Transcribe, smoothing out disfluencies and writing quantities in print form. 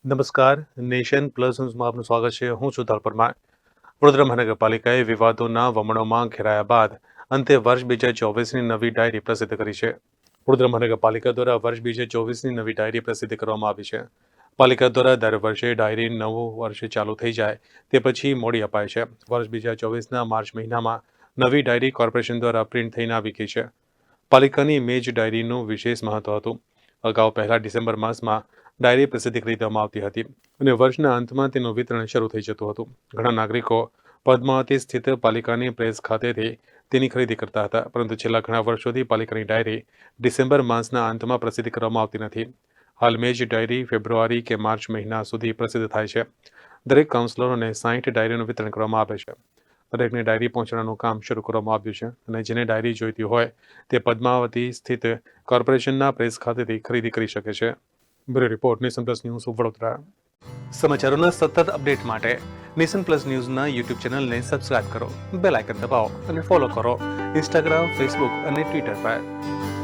નમસ્કાર, nation plus ન્યૂઝમાં આપનું સ્વાગત છે. હું છું ધર્મ પરમાર. વડોદરા મહાનગરપાલિકાએ વિવાદોના વમણોમાં ઘેરાયા બાદ અંતે વર્ષ 2024ની નવી ડાયરી પ્રસિદ્ધ કરી છે. વડોદરા મહાનગરપાલિકા દ્વારા વર્ષ 2024ની નવી ડાયરી પ્રસિદ્ધ કરવામાં આવી છે. પાલિકા દ્વારા દર વર્ષે ડાયરી નવું વર્ષ ચાલુ થઈ જાય તે પછી મોડી અપાય છે. વર્ષ 2024ના માર્ચ મહિનામાં નવી ડાયરી કોર્પોરેશન દ્વારા પ્રિન્ટ થઈને આવી ગઈ છે. પાલિકાની ઇમેજ ડાયરીનું વિશેષ મહત્વ હતું. અગાઉ પહેલા ડિસેમ્બર માસમાં ડાયરી પ્રસિદ્ધ કરી દેવામાં આવતી હતી અને વર્ષના અંતમાં તેનું વિતરણ શરૂ થઈ જતું હતું. ઘણા નાગરિકો પદ્માવતી સ્થિત પાલિકાની પ્રેસ ખાતેથી તેની ખરીદી કરતા હતા, પરંતુ છેલ્લા ઘણા વર્ષોથી પાલિકાની ડાયરી ડિસેમ્બર માસના અંતમાં પ્રસિદ્ધ કરવામાં આવતી નથી. હાલ મેજ ડાયરી ફેબ્રુઆરી કે માર્ચ મહિના સુધી પ્રસિદ્ધ થાય છે. દરેક કાઉન્સિલરોને 60 ડાયરીનું વિતરણ કરવામાં આવે છે. દરેકને ડાયરી પહોંચાડવાનું કામ શરૂ કરવામાં આવ્યું છે અને જેને ડાયરી જોઈતી હોય તે પદ્માવતી સ્થિત કોર્પોરેશનના પ્રેસ ખાતેથી ખરીદી કરી શકે છે. Bureau report, Nation Plus News Vadodara. સમાચારોના સતત અપડેટ માટે નેશન પ્લસ ન્યૂઝના યુટ્યુબ ચેનલને સબસ્ક્રાઇબ કરો, બેલ આઇકન દબાવો અને ફોલો કરો ઇન્સ્ટાગ્રામ, ફેસબુક અને ટ્વિટર પર.